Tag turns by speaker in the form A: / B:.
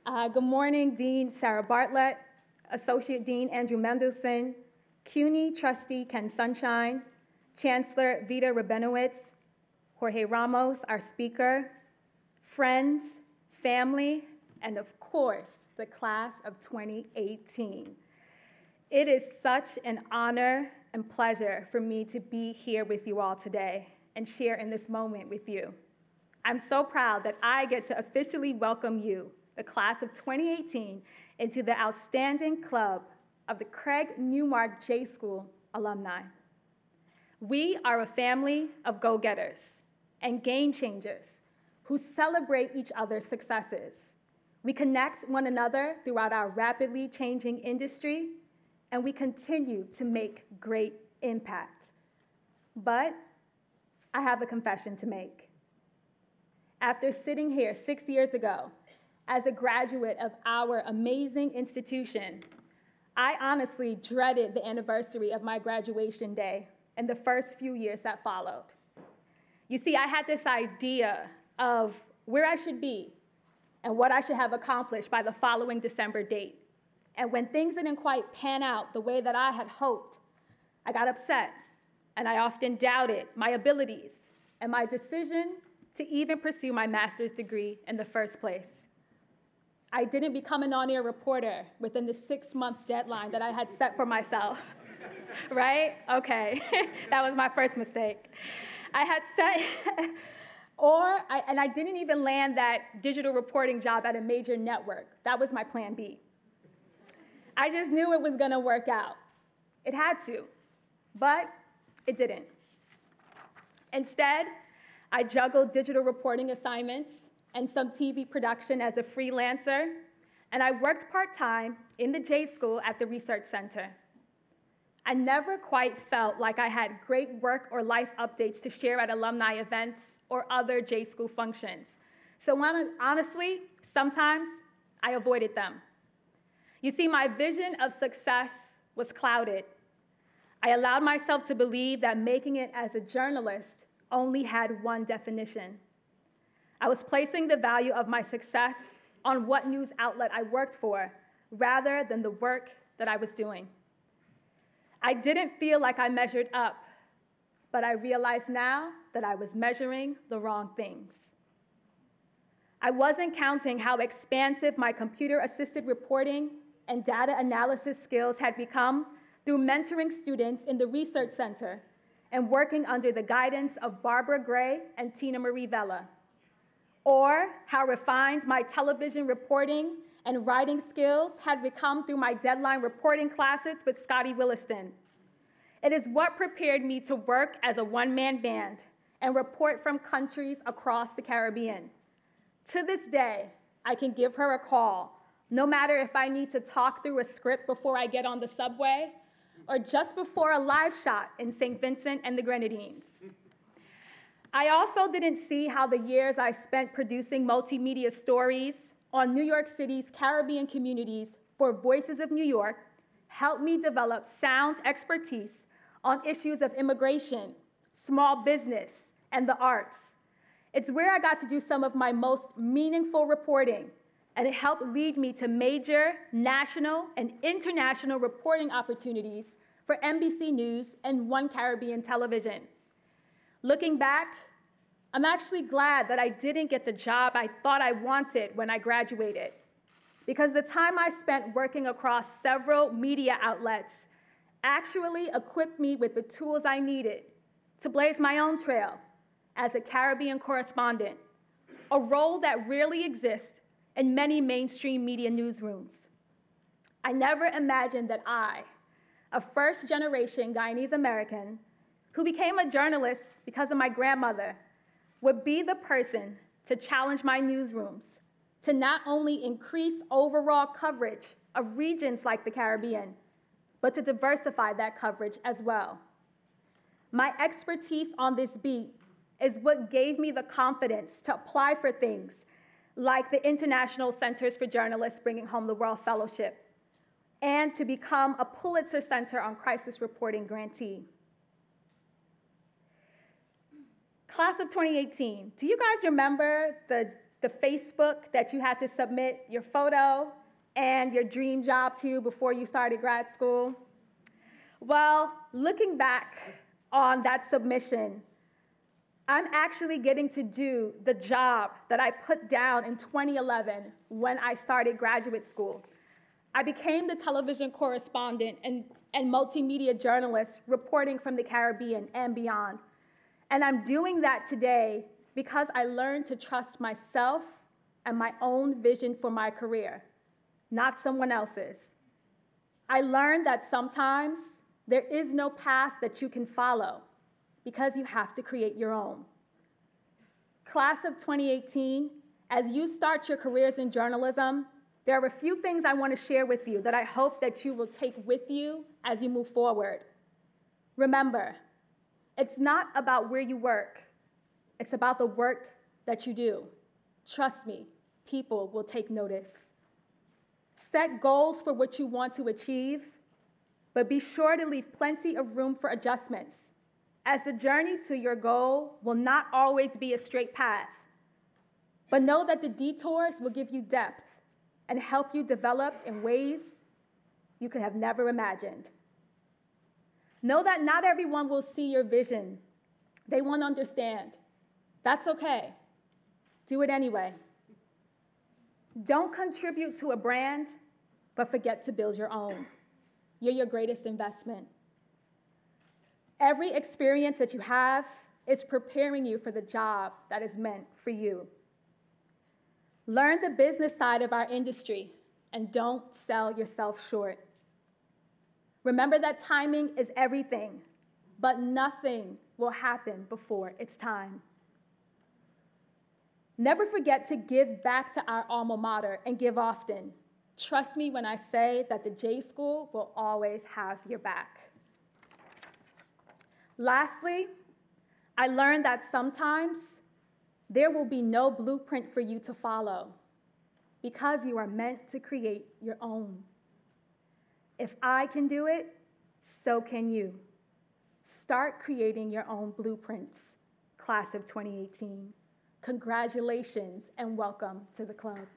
A: Good morning, Dean Sarah Bartlett, Associate Dean Andrew Mendelson, CUNY Trustee Ken Sunshine, Chancellor Vita Rabinowitz, Jorge Ramos, our speaker, friends, family, and of course, the class of 2018. It is such an honor and pleasure for me to be here with you all today and share in this moment with you. I'm so proud that I get to officially welcome you, the class of 2018, into the outstanding club of the Craig Newmark J School alumni. We are a family of go-getters and game changers who celebrate each other's successes. We connect one another throughout our rapidly changing industry, and we continue to make great impact. But I have a confession to make. After sitting here 6 years ago as a graduate of our amazing institution, I honestly dreaded the anniversary of my graduation day and the first few years that followed. You see, I had this idea of where I should be and what I should have accomplished by the following December date. And when things didn't quite pan out the way that I had hoped, I got upset, and I often doubted my abilities and my decision to even pursue my master's degree in the first place. I didn't become an on-air reporter within the 6-month deadline that I had set for myself, right? Okay, that was my first mistake. I had set, and I didn't even land that digital reporting job at a major network. That was my plan B. I just knew it was gonna work out. It had to, but it didn't. Instead, I juggled digital reporting assignments and some TV production as a freelancer, and I worked part-time in the J School at the Research Center. I never quite felt like I had great work or life updates to share at alumni events or other J School functions. So honestly, sometimes I avoided them. You see, my vision of success was clouded. I allowed myself to believe that making it as a journalist only had one definition. I was placing the value of my success on what news outlet I worked for, rather than the work that I was doing. I didn't feel like I measured up, but I realize now that I was measuring the wrong things. I wasn't counting how expansive my computer-assisted reporting and data analysis skills had become through mentoring students in the Research Center and working under the guidance of Barbara Gray and Tina Marie Vella, or how refined my television reporting and writing skills had become through my deadline reporting classes with Scotty Williston. It is what prepared me to work as a one-man band and report from countries across the Caribbean. To this day, I can give her a call, no matter if I need to talk through a script before I get on the subway or just before a live shot in St. Vincent and the Grenadines. I also didn't see how the years I spent producing multimedia stories on New York City's Caribbean communities for Voices of New York helped me develop sound expertise on issues of immigration, small business, and the arts. It's where I got to do some of my most meaningful reporting, and it helped lead me to major national and international reporting opportunities for NBC News and One Caribbean Television. Looking back, I'm actually glad that I didn't get the job I thought I wanted when I graduated, because the time I spent working across several media outlets actually equipped me with the tools I needed to blaze my own trail as a Caribbean correspondent, a role that rarely exists in many mainstream media newsrooms. I never imagined that I, a first-generation Guyanese American who became a journalist because of my grandmother, would be the person to challenge my newsrooms to not only increase overall coverage of regions like the Caribbean, but to diversify that coverage as well. My expertise on this beat is what gave me the confidence to apply for things like the International Centers for Journalists Bringing Home the World Fellowship, and to become a Pulitzer Center on Crisis Reporting grantee. Class of 2018, do you guys remember the the Facebook that you had to submit your photo and your dream job to before you started grad school? Well, looking back on that submission, I'm actually getting to do the job that I put down in 2011 when I started graduate school. I became the television correspondent and multimedia journalist reporting from the Caribbean and beyond. And I'm doing that today because I learned to trust myself and my own vision for my career, not someone else's. I learned that sometimes there is no path that you can follow because you have to create your own. Class of 2018, as you start your careers in journalism, there are a few things I want to share with you that I hope that you will take with you as you move forward. Remember, it's not about where you work. It's about the work that you do. Trust me, people will take notice. Set goals for what you want to achieve, but be sure to leave plenty of room for adjustments, as the journey to your goal will not always be a straight path. But know that the detours will give you depth and help you develop in ways you could have never imagined. Know that not everyone will see your vision. They won't understand. That's okay. Do it anyway. Don't contribute to a brand, but forget to build your own. You're your greatest investment. Every experience that you have is preparing you for the job that is meant for you. Learn the business side of our industry and don't sell yourself short. Remember that timing is everything, but nothing will happen before it's time. Never forget to give back to our alma mater and give often. Trust me when I say that the J School will always have your back. Lastly, I learned that sometimes there will be no blueprint for you to follow because you are meant to create your own. If I can do it, so can you. Start creating your own blueprints, class of 2018. Congratulations and welcome to the club.